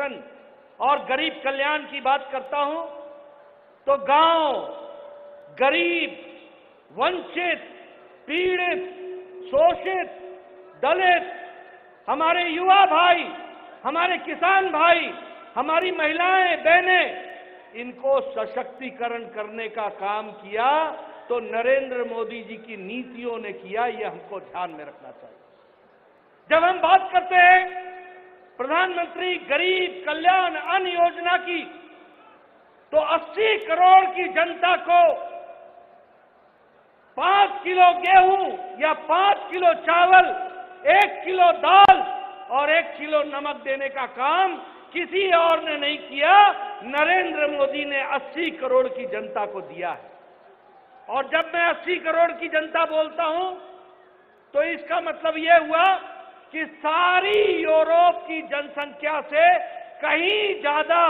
शासन और गरीब कल्याण की बात करता हूं तो गांव, गरीब, वंचित, पीड़ित, शोषित, दलित, हमारे युवा भाई, हमारे किसान भाई, हमारी महिलाएं, बहनें, इनको सशक्तिकरण करने का काम किया तो नरेंद्र मोदी जी की नीतियों ने किया। यह हमको ध्यान में रखना चाहिए। जब हम बात करते हैं प्रधानमंत्री गरीब कल्याण अन्न योजना की, तो 80 करोड़ की जनता को 5 किलो गेहूं या 5 किलो चावल, 1 किलो दाल और 1 किलो नमक देने का काम किसी और ने नहीं किया, नरेंद्र मोदी ने 80 करोड़ की जनता को दिया है। और जब मैं 80 करोड़ की जनता बोलता हूं तो इसका मतलब यह हुआ कि सारी यूरोप की जनसंख्या से कहीं ज्यादा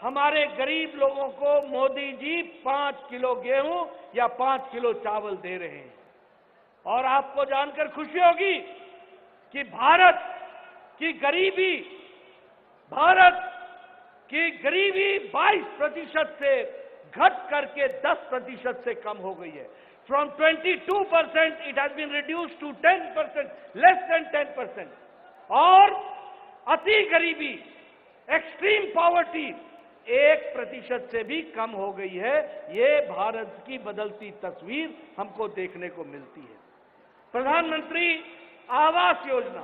हमारे गरीब लोगों को मोदी जी 5 किलो गेहूं या 5 किलो चावल दे रहे हैं। और आपको जानकर खुशी होगी कि भारत की गरीबी 22% से घट करके 10% से कम हो गई है। From 22% it has been reduced to 10%, less than 10%। और अति गरीबी, एक्सट्रीम पॉवर्टी 1% से भी कम हो गई है। ये भारत की बदलती तस्वीर हमको देखने को मिलती है। प्रधानमंत्री आवास योजना,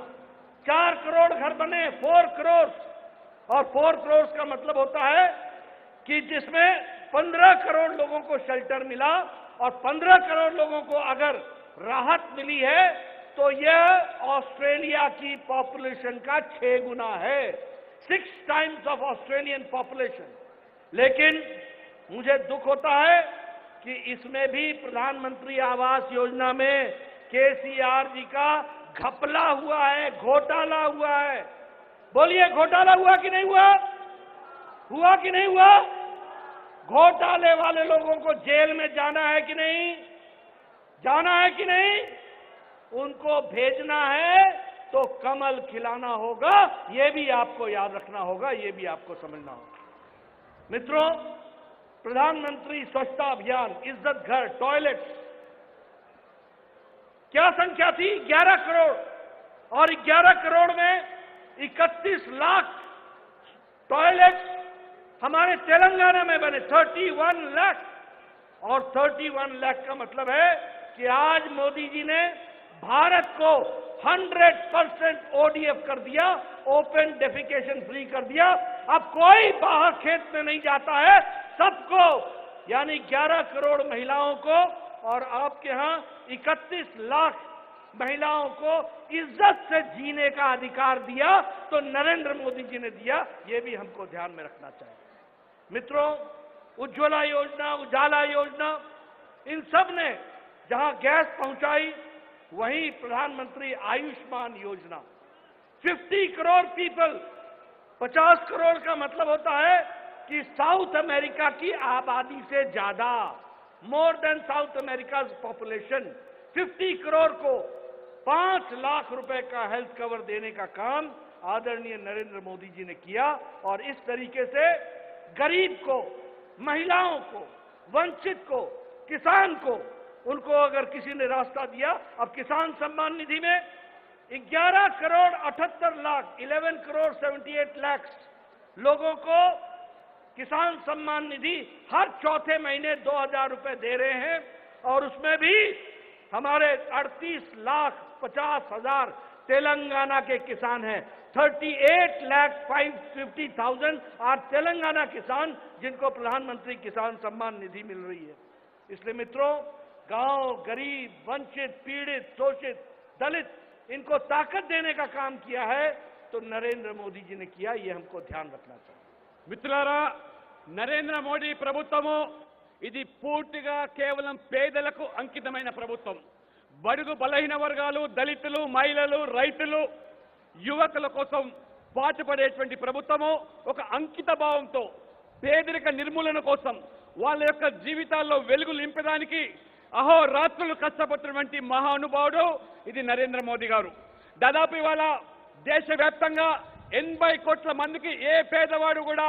4 करोड़ घर बने, 4 करोड़, और 4 करोड़ का मतलब होता है कि जिसमें 15 करोड़ लोगों को शेल्टर मिला, और 15 करोड़ लोगों को अगर राहत मिली है तो यह ऑस्ट्रेलिया की पॉपुलेशन का 6 गुना है, 6 टाइम्स ऑफ ऑस्ट्रेलियन पॉपुलेशन। लेकिन मुझे दुख होता है कि इसमें भी प्रधानमंत्री आवास योजना में केसीआर जी का घपला हुआ है, घोटाला हुआ है। बोलिए, घोटाला हुआ कि नहीं हुआ? हुआ कि नहीं हुआ? घोटाले वाले लोगों को जेल में जाना है कि नहीं? जाना है कि नहीं? उनको भेजना है तो कमल खिलाना होगा। यह भी आपको याद रखना होगा, यह भी आपको समझना होगा। मित्रों, प्रधानमंत्री स्वच्छता अभियान, इज्जत घर, टॉयलेट्स, क्या संख्या थी? 11 करोड़, और 11 करोड़ में 31 लाख टॉयलेट्स हमारे तेलंगाना में बने, 31 लाख। और 31 लाख का मतलब है कि आज मोदी जी ने भारत को 100% ODF कर दिया, ओपन डेफिकेशन फ्री कर दिया। अब कोई बाहर खेत में नहीं जाता है, सबको, यानी 11 करोड़ महिलाओं को और आपके यहां 31 लाख महिलाओं को इज्जत से जीने का अधिकार दिया, तो नरेंद्र मोदी जी ने दिया। यह भी हमको ध्यान में रखना चाहिए। मित्रों, उज्ज्वला योजना, उजाला योजना, इन सब ने जहां गैस पहुंचाई, वहीं प्रधानमंत्री आयुष्मान योजना, 50 करोड़ पीपल, 50 करोड़ का मतलब होता है कि साउथ अमेरिका की आबादी से ज्यादा, more than south America population, 50 crore को 5 लाख रुपए का हेल्थ कवर देने का काम आदरणीय नरेंद्र मोदी जी ने किया। और इस तरीके से गरीब को, महिलाओं को, वंचित को, किसान को, उनको अगर किसी ने रास्ता दिया। अब किसान सम्मान निधि में 11 करोड़ 78 लाख, 11 करोड़ 78 लाख लोगों को किसान सम्मान निधि हर चौथे महीने 2000 रुपए दे रहे हैं। और उसमें भी हमारे 38 लाख 50 हजार तेलंगाना के किसान हैं। 38,50,000 आर तेलंगाना किसान जिनको प्रधानमंत्री किसान सम्मान निधि मिल रही है। इसलिए मित्रों, गांव, गरीब, वंचित, पीड़ित, शोषित, दलित, इनको ताकत देने का काम किया है तो नरेंद्र मोदी जी ने किया। ये हमको ध्यान रखना चाहिए। మిత్రులారా, నరేంద్ర మోడీ ప్రభుత్వము ఇది పూర్తిగా కేవలం పేదలకు అంకితమైన ప్రభుత్వం. బడుగు బలహీన వర్గాలు, దళితులు, మహిళలు, రైతులు, యువకుల కోసం పాటుపడేటువంటి ప్రభుత్వము. ఒక అంకిత భావంతో పేదరిక నిర్మూలన కోసం, వాళ్ళ యొక్క జీవితాల్లో వెలుగు నింపడానికి అహోరాత్రులు కష్టపడుతున్నటువంటి మహానుభావుడు ఇది నరేంద్ర మోదీ గారు. దాదాపు ఇవాళ దేశవ్యాప్తంగా 80 కోట్ల మందికి ఏ పేదవాడు కూడా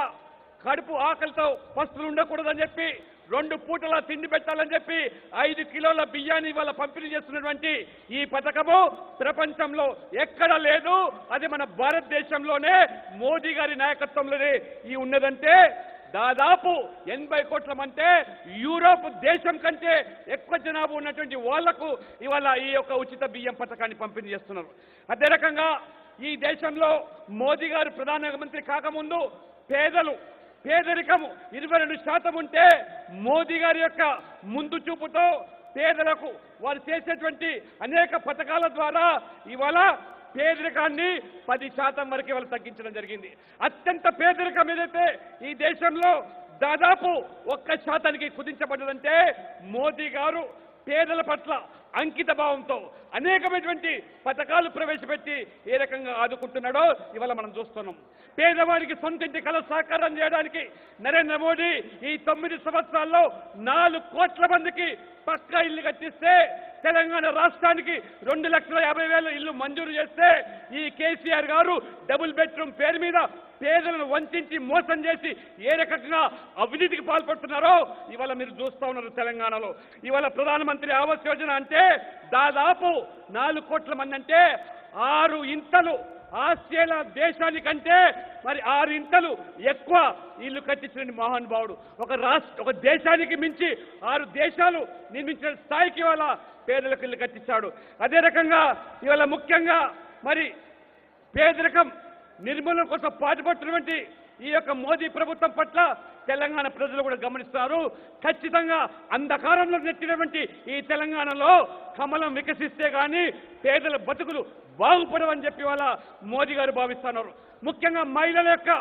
కడుపు ఆకలితో పస్తులు ఉండకూడదని చెప్పి 2 పూటల తిండి పెట్టాలని చెప్పి 5 కిలోల బియ్యాన్ని ఇవాళ పంపిణీ చేస్తున్నటువంటి ఈ పథకము ప్రపంచంలో ఎక్కడ లేదు. అది మన భారతదేశంలోనే మోదీ గారి నాయకత్వంలోనే ఈ ఉన్నదంటే దాదాపు 80 కోట్ల అంటే యూరోప్ దేశం కంటే ఎక్కువ జనాభా ఉన్నటువంటి వాళ్లకు ఇవాళ ఈ యొక్క ఉచిత బియ్యం పథకాన్ని పంపిణీ చేస్తున్నారు. అదే రకంగా ఈ దేశంలో మోదీ గారు ప్రధానమంత్రి కాకముందు పేదరికము 22% ఉంటే మోదీ గారి యొక్క ముందు చూపుతో పేదలకు వారు చేసేటువంటి అనేక పథకాల ద్వారా ఇవాళ పేదరికాన్ని 10% వరకు ఇవాళ తగ్గించడం జరిగింది. అత్యంత పేదరికం ఏదైతే ఈ దేశంలో దాదాపు 1% కుదించబడ్డదంటే మోదీ గారు పేదల పట్ల అంకిత భావంతో అనేకమైనటువంటి పథకాలు ప్రవేశపెట్టి ఏ రకంగా ఆదుకుంటున్నాడో ఇవాళ మనం చూస్తున్నాం. పేదవాడికి సొంతింటి కల సాకారం చేయడానికి నరేంద్ర మోడీ ఈ 9 సంవత్సరాల్లో 4 కోట్ల మందికి పక్కా ఇల్లు కట్టిస్తే తెలంగాణ రాష్ట్రానికి 2,50,000 ఇల్లు మంజూరు చేస్తే ఈ కేసీఆర్ గారు డబుల్ బెడ్రూమ్ పేరు మీద పేదలను వంచి మోసం చేసి ఏ రకంగా అవినీతికి పాల్పడుతున్నారో ఇవాళ మీరు చూస్తా ఉన్నారు. తెలంగాణలో ఇవాళ ప్రధానమంత్రి ఆవాస్ యోజన అంటే దాదాపు 4 కోట్ల మంది అంటే 6 ఇంతలు ఆస్ట్రేలియా దేశానికంటే మరి 6 ఇంతలు ఎక్కువ ఇల్లు కట్టించిన మహానుభావుడు. ఒక దేశానికి మించి 6 దేశాలు నిర్మించిన స్థాయికి ఇవాళ పేదలకు ఇల్లు కట్టించాడు. అదే రకంగా ఇవాళ ముఖ్యంగా మరి పేదరికం నిర్మూలన కోసం పాటుపడుతున్నటువంటి ఈ యొక్క మోదీ ప్రభుత్వం పట్ల తెలంగాణ ప్రజలు కూడా గమనిస్తున్నారు. ఖచ్చితంగా అంధకారంలో నెట్టినటువంటి ఈ తెలంగాణలో కమలం వికసిస్తే గానీ పేదల బతుకులు బాగుపడవని చెప్పి వాళ్ళ మోదీ గారు భావిస్తున్నారు. ముఖ్యంగా మహిళల యొక్క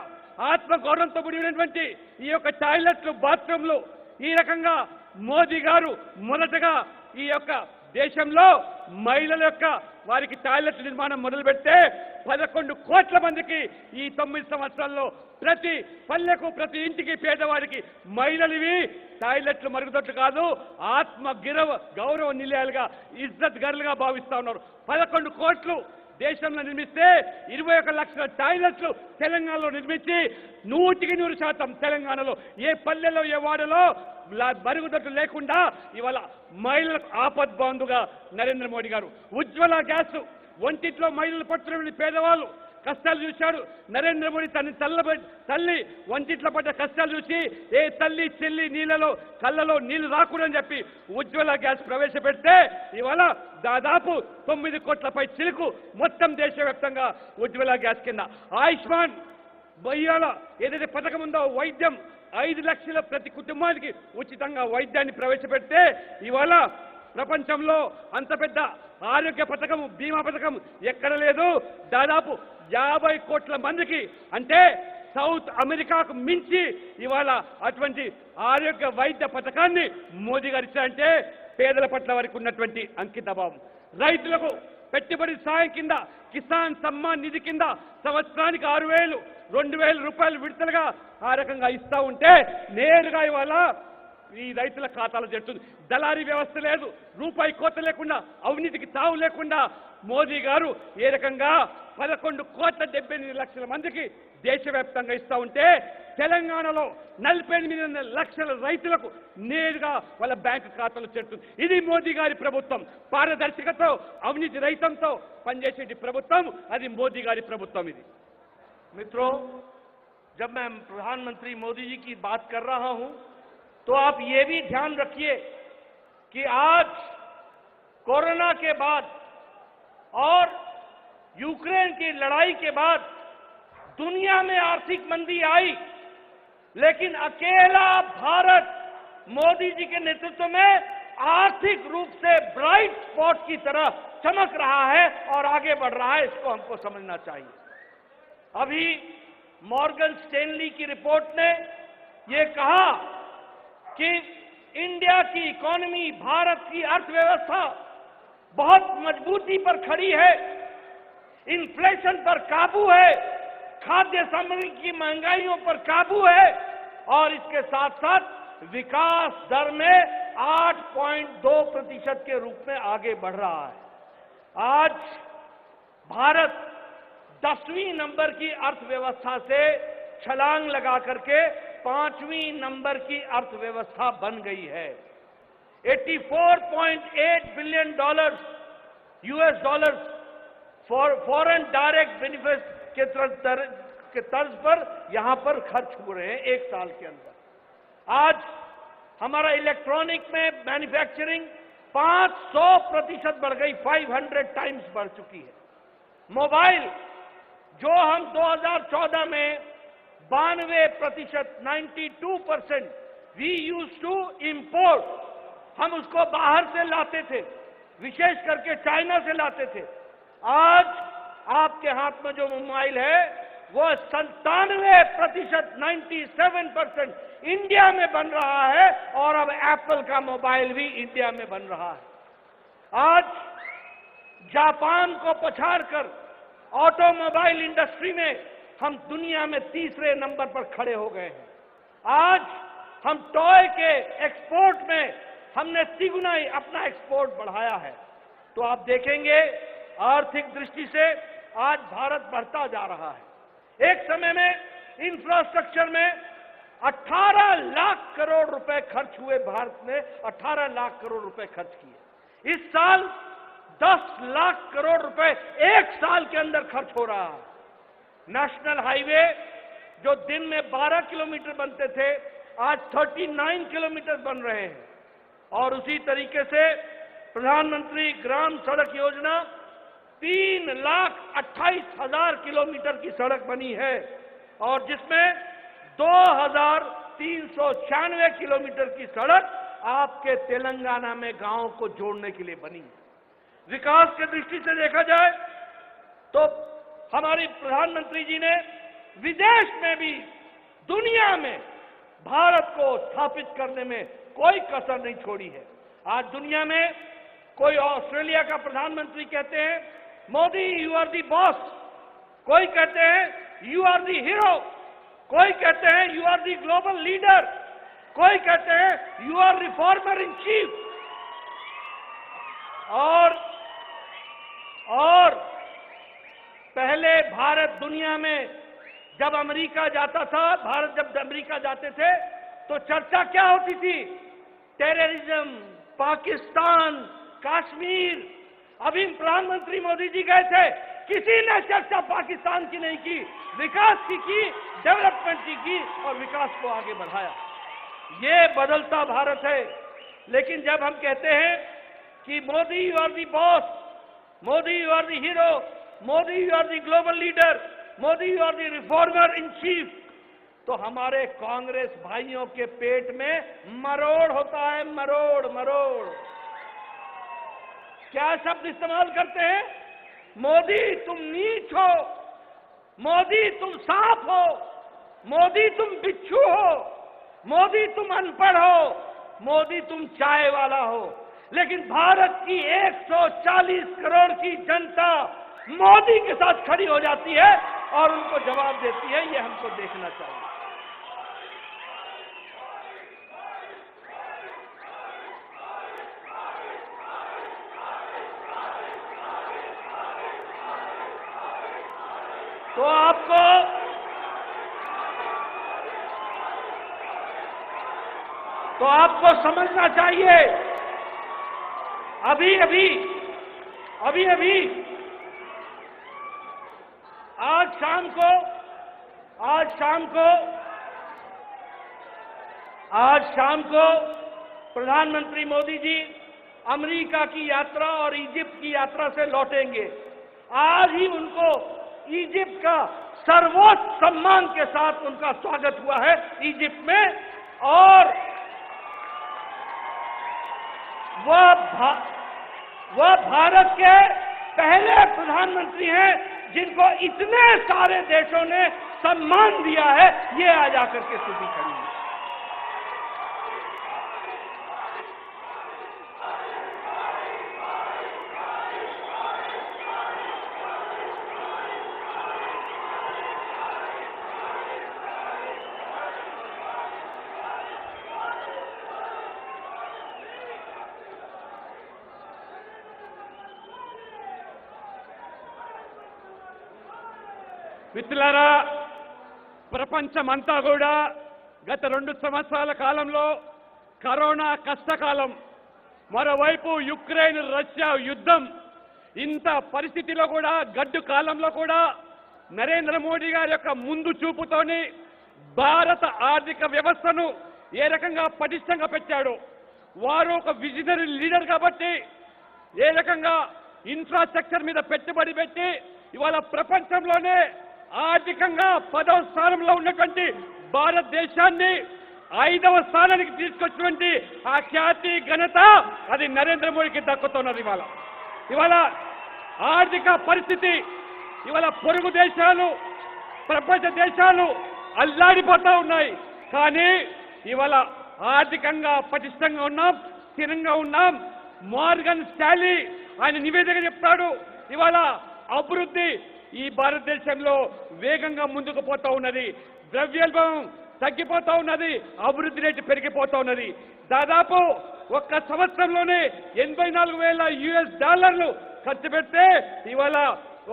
ఆత్మగౌరవంతో కూడినటువంటి ఈ యొక్క టాయిలెట్లు, బాత్రూంలు ఈ రకంగా మోదీ గారు మొదటగా ఈ యొక్క దేశంలో మహిళల యొక్క వారికి టాయిలెట్ నిర్మాణం మొదలు పెడితే 11 కోట్ల మందికి ఈ 9 సంవత్సరాల్లో ప్రతి పల్లెకు ప్రతి ఇంటికి పేదవాడికి మహిళలివి టాయిలెట్లు మరుగుదొడ్లు కాదు ఆత్మ గౌరవ నిలయాలుగా ఇజ్జత్ గర్లుగా భావిస్తా ఉన్నారు. 11 కోట్లు దేశంలో నిర్మిస్తే 21 లక్షల టాయిలెట్లు తెలంగాణలో నిర్మించి 100% తెలంగాణలో ఏ పల్లెలో ఏ వాడలో మరుగుదొడ్లు లేకుండా ఇవాళ మహిళలకు ఆపద్బాంధుగా నరేంద్ర మోడీ గారు ఉజ్వల గ్యాస్ వంటింట్లో మహిళలు పడుతున్న పేదవాళ్ళు కష్టాలు చూశాడు. నరేంద్ర మోడీ తల్లి వంటింట్లో పడ్డ కష్టాలు చూసి ఏ తల్లి చెల్లి కళ్ళలో నీళ్లు రాకూడదని చెప్పి ఉజ్వల గ్యాస్ ప్రవేశపెడితే ఇవాళ దాదాపు 9 కోట్లపై చిలుకు మొత్తం దేశవ్యాప్తంగా ఉజ్వల గ్యాస్ కింద ఆయుష్మాన్ ఇవాళ ఏదైతే పథకం ఉందో వైద్యం 5 లక్షల ప్రతి కుటుంబానికి ఉచితంగా వైద్యాన్ని ప్రవేశపెడితే ఇవాళ ప్రపంచంలో అంత పెద్ద ఆరోగ్య పథకం బీమా పథకం ఎక్కడ లేదు. దాదాపు 50 కోట్ల మందికి అంటే సౌత్ అమెరికాకు మించి ఇవాళ అటువంటి ఆరోగ్య వైద్య పథకాన్ని మోదీ గారు ఇచ్చారంటే పేదల పట్ల వారికి ఉన్నటువంటి అంకిత భావం. రైతులకు పెట్టుబడి సాయం కింద కిసాన్ సమ్మాన్ నిధి కింద సంవత్సరానికి 6,000 2,000 రూపాయలు విడతలుగా ఆ రకంగా ఇస్తా ఉంటే నేరుగా ఇవాళ ఈ రైతుల ఖాతాలో చేరుతుంది. దళారీ వ్యవస్థ లేదు, రూపాయి కోత లేకుండా అవినీతికి తావు లేకుండా మోదీ గారు ఏ రకంగా 11,78 లక్షల మందికి దేశవ్యాప్తంగా ఇస్తా ఉంటే తెలంగాణలో 48 లక్షల రైతులకు నేరుగా వాళ్ళ బ్యాంకు ఖాతాలో చేరుతుంది. ఇది మోదీ గారి ప్రభుత్వం. పారదర్శకతో అవినీతి రహితంతో పనిచేసే ప్రభుత్వం అది మోదీ గారి ప్రభుత్వం. ఇది मित्रों, जब मैं प्रधानमंत्री मोदी जी की बात कर रहा हूं तो आप ये भी ध्यान रखिए कि आज कोरोना के बाद और यूक्रेन की लड़ाई के बाद दुनिया में आर्थिक मंदी आई, लेकिन अकेला भारत मोदी जी के नेतृत्व में आर्थिक रूप से ब्राइट स्पॉट की तरह चमक रहा है और आगे बढ़ रहा है. इसको हमको समझना चाहिए. अभी मॉर्गन स्टैनली की रिपोर्ट ने ये कहा कि इंडिया की इकोनॉमी, भारत की अर्थव्यवस्था बहुत मजबूती पर खड़ी है, इन्फ्लेशन पर काबू है, खाद्य सामग्री की महंगाइयों पर काबू है और इसके साथ साथ विकास दर में 8.2% के रूप में आगे बढ़ रहा है. आज भारत 10वीं नंबर की अर्थव्यवस्था से छलांग लगा करके 5वीं नंबर की अर्थव्यवस्था बन गई है। 84.8 billion dollars US dollars foreign direct benefit के तर्ज पर यहां पर खर्च हो रहे हैं एक साल के अंदर। आज हमारा इलेक्ट्रॉनिक में मैन्युफैक्चरिंग 500% बढ़ गई, 500 टाइम्स बढ़ चुकी है। मोबाइल जो हम 2014 में 92%, 92% वी यूज टू इम्पोर्ट, हम उसको बाहर से लाते थे, विशेष करके चाइना से लाते थे। आज आपके हाथ में जो मोबाइल है वो 97%, 97% इंडिया में बन रहा है और अब एप्पल का मोबाइल भी इंडिया में बन रहा है। आज जापान को पछाड़कर ऑटोमोबाइल इंडस्ट्री में हम दुनिया में तीसरे नंबर पर खड़े हो गए हैं। आज हम टॉय के एक्सपोर्ट में हमने तिगुना ही अपना एक्सपोर्ट बढ़ाया है। तो आप देखेंगे आर्थिक दृष्टि से आज भारत बढ़ता जा रहा है। एक समय में इंफ्रास्ट्रक्चर में 18 लाख करोड़ रुपए खर्च हुए, भारत ने 18 लाख करोड़ रुपए खर्च किए। इस साल 10 लाख करोड़ रुपए एक साल के अंदर खर्च हो रहा है। नेशनल हाईवे जो दिन में 12 किलोमीटर बनते थे, आज 39 किलोमीटर बन रहे हैं। और उसी तरीके से प्रधानमंत्री ग्राम सड़क योजना 3,28,000 किलोमीटर की सड़क बनी है और जिसमें 2,396 किलोमीटर की सड़क आपके तेलंगाना में गांवों को जोड़ने के लिए बनी है। विकास की दृष्टि से देखा जाए तो हमारी प्रधानमंत्री जी ने विदेश में भी, दुनिया में भारत को स्थापित करने में कोई कसर नहीं छोड़ी है। आज दुनिया में कोई ऑस्ट्रेलिया का प्रधानमंत्री कहते हैं Modi you are the boss, कोई कहते हैं यू आर दी हीरो, कोई कहते हैं you are the global leader, कोई कहते हैं you are reformer in chief. और पहले भारत दुनिया में जब अमेरिका जाता था, भारत जब अमेरिका जाते थे तो चर्चा क्या होती थी? टेररिज्म, पाकिस्तान, कश्मीर। अभी प्रधानमंत्री मोदी जी गए थे, किसी ने चर्चा पाकिस्तान की नहीं की, विकास की, डेवलपमेंट की और विकास को आगे बढ़ाया। ये बदलता भारत है। लेकिन जब हम कहते हैं कि Modi you are the boss, Modi you are the hero, Modi you are the global leader, Modi you are the reformer in chief, तो हमारे कांग्रेस भाइयों के पेट में मरोड़ होता है, मरोड़ मरोड़। क्या शब्द इस्तेमाल करते हैं? मोदी तुम नीच हो, मोदी तुम सांप हो, मोदी तुम बिच्छू हो, मोदी तुम अनपढ़ हो, मोदी तुम चाय वाला हो। लेकिन भारत की 140 करोड़ की जनता मोदी के साथ खड़ी हो जाती है और उनको जवाब देती है। ये हमको देखना चाहिए। तो आपको समझना चाहिए, अभी अभी आज शाम को प्रधानमंत्री मोदी जी अमेरिका की यात्रा और इजिप्ट की यात्रा से लौटेंगे। आज ही उनको इजिप्ट का सर्वोच्च सम्मान के साथ उनका स्वागत हुआ है इजिप्ट में, और वह भारत के पहले प्रधानमंत्री हैं जिनको इतने सारे देशों ने सम्मान दिया है। ये आज आकर के स्थिति खड़ी है। మిత్రులారా, ప్రపంచమంతా కూడా గత 2 సంవత్సరాల కాలంలో కరోనా కష్టకాలం, మరోవైపు యుక్రెయిన్ రష్యా యుద్ధం, ఇంత పరిస్థితిలో కూడా గడ్డు కాలంలో కూడా నరేంద్ర మోడీ గారి యొక్క ముందు చూపుతోని భారత ఆర్థిక వ్యవస్థను ఏ రకంగా పటిష్టంగా పెట్టాడు. వారు ఒక విజనరీ లీడర్ కాబట్టి ఏ రకంగా ఇన్ఫ్రాస్ట్రక్చర్ మీద పెట్టుబడి పెట్టి ఇవాళ ప్రపంచంలోనే ఆర్థికంగా 10వ స్థానంలో ఉన్నటువంటి భారతదేశాన్ని 5వ స్థానానికి తీసుకొచ్చినటువంటి ఆ ఖ్యాతి ఘనత అది నరేంద్ర మోడీకి దక్కుతున్నది. ఇవాళ ఆర్థిక పరిస్థితి, ఇవాళ పొరుగు దేశాలు, ప్రపంచ దేశాలు అల్లాడిపోతా ఉన్నాయి. కానీ ఇవాళ ఆర్థికంగా పటిష్టంగా ఉన్నాం, స్థిరంగా ఉన్నాం. మార్గన్ స్టాలీ ఆయన నివేదిక చెప్తాడు, ఇవాళ అభివృద్ధి ఈ భారతదేశంలో వేగంగా ముందుకు పోతా ఉన్నది, ద్రవ్యోల్బణం తగ్గిపోతా ఉన్నది, అభివృద్ధి రేటు పెరిగిపోతా ఉన్నది. దాదాపు ఒక్క సంవత్సరంలోనే 84,000 US డాలర్లు ఖర్చు పెడితే ఇవాళ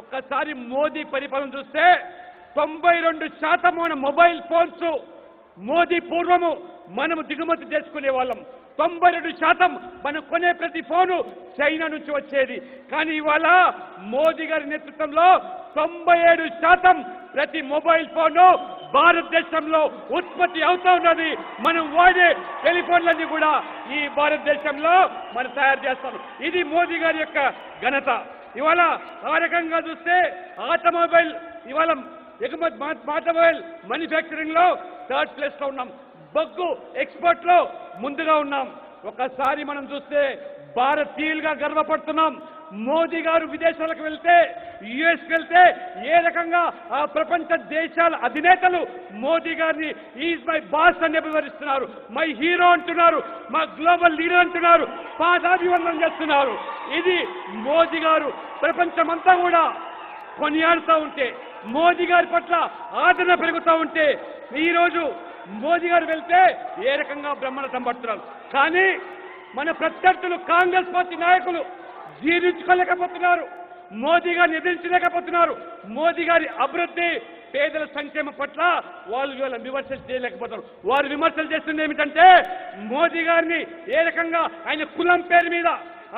ఒక్కసారి మోదీ పరిపాలన చూస్తే 92% మన మొబైల్ ఫోన్స్ మోదీ పూర్వము మనము దిగుమతి చేసుకునే వాళ్ళం. 92% మనం కొనే ప్రతి ఫోను చైనా నుంచి వచ్చేది. కానీ ఇవాళ మోదీ గారి నేతృత్వంలో 97% ప్రతి మొబైల్ ఫోను భారతదేశంలో ఉత్పత్తి అవుతా ఉన్నది. మనం వాడే టెలిఫోన్లన్నీ కూడా ఈ భారతదేశంలో మనం తయారు చేస్తాం. ఇది మోదీ గారి యొక్క ఘనత. ఇవాళ ఆ రకంగా చూస్తే ఆటోమొబైల్ ఇవాళ ఎగుమతి ఆటోమొబైల్ మ్యానుఫ్యాక్చరింగ్ లో 3rd ప్లేస్ లో ఉన్నాం. బొగ్గు ఎక్స్పోర్ట్ లో ముందుగా ఉన్నాం. ఒకసారి మనం చూస్తే భారతీయులుగా గర్వపడుతున్నాం. మోదీ గారు విదేశాలకు వెళ్తే, యుఎస్కి వెళ్తే ఏ రకంగా ఆ ప్రపంచ దేశాల అధినేతలు మోదీ గారిని ఈజ్ మై బాస్ అని వివరిస్తున్నారు, మై హీరో అంటున్నారు, మా గ్లోబల్ లీడర్ అంటున్నారు, పాదాభివందనం చేస్తున్నారు. ఇది మోదీ గారు ప్రపంచమంతా కూడా కొనియాడుతూ ఉంటే, మోదీ గారి పట్ల ఆదరణ పెరుగుతూ ఉంటే, ఈరోజు మోదీ గారు వెళ్తే ఏ రకంగా బ్రహ్మరథం పడుతున్నారు. కానీ మన ప్రత్యర్థులు కాంగ్రెస్ పార్టీ నాయకులు జీర్ణించుకోలేకపోతున్నారు, మోదీ గారిని ఎదిరించలేకపోతున్నారు. మోదీ గారి అభివృద్ధి, పేదల సంక్షేమం పట్ల వాళ్ళు విమర్శలు చేయలేకపోతున్నారు. వారు విమర్శలు చేస్తుంది ఏమిటంటే మోదీ గారిని ఏ రకంగా ఆయన కులం పేరు మీద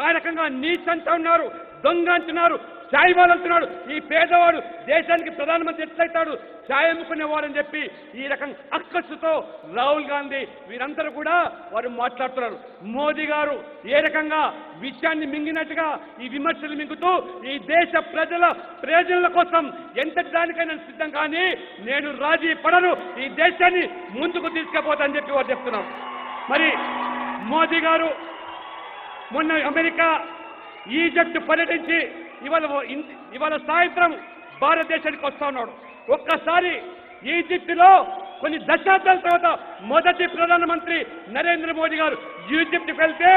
ఆ రకంగా నీచ్ అంటూ ఉన్నారు, దొంగ అంటున్నారు, ఛాయ్ వాళ్ళు అంటున్నాడు. ఈ పేదవాడు దేశానికి ప్రధానమంత్రి ఎట్లయితాడు, ఛాయ్ అమ్ముకునేవారని చెప్పి ఈ రకంగా అక్కసుతో రాహుల్ గాంధీ వీరందరూ కూడా వారు మాట్లాడుతున్నారు. మోదీ గారు ఏ రకంగా విషయాన్ని మింగినట్టుగా ఈ విమర్శలు మింగుతూ ఈ దేశ ప్రజల ప్రయోజనాల కోసం ఎంతటి దానికైనా సిద్ధం, కానీ నేను రాజీ పడను, ఈ దేశాన్ని ముందుకు తీసుకుపోతానని చెప్పి వారు చెప్తున్నాం. మరి మోదీ గారు మొన్న అమెరికా, ఈజిప్ట్ పర్యటించి ఇవాళ సాయంత్రం భారతదేశానికి వస్తా ఉన్నాడు. ఒక్కసారి ఈజిప్టులో కొన్ని దశాబ్దాల తర్వాత మొదటి ప్రధానమంత్రి నరేంద్ర మోదీ గారు ఈజిప్ట్కి వెళ్తే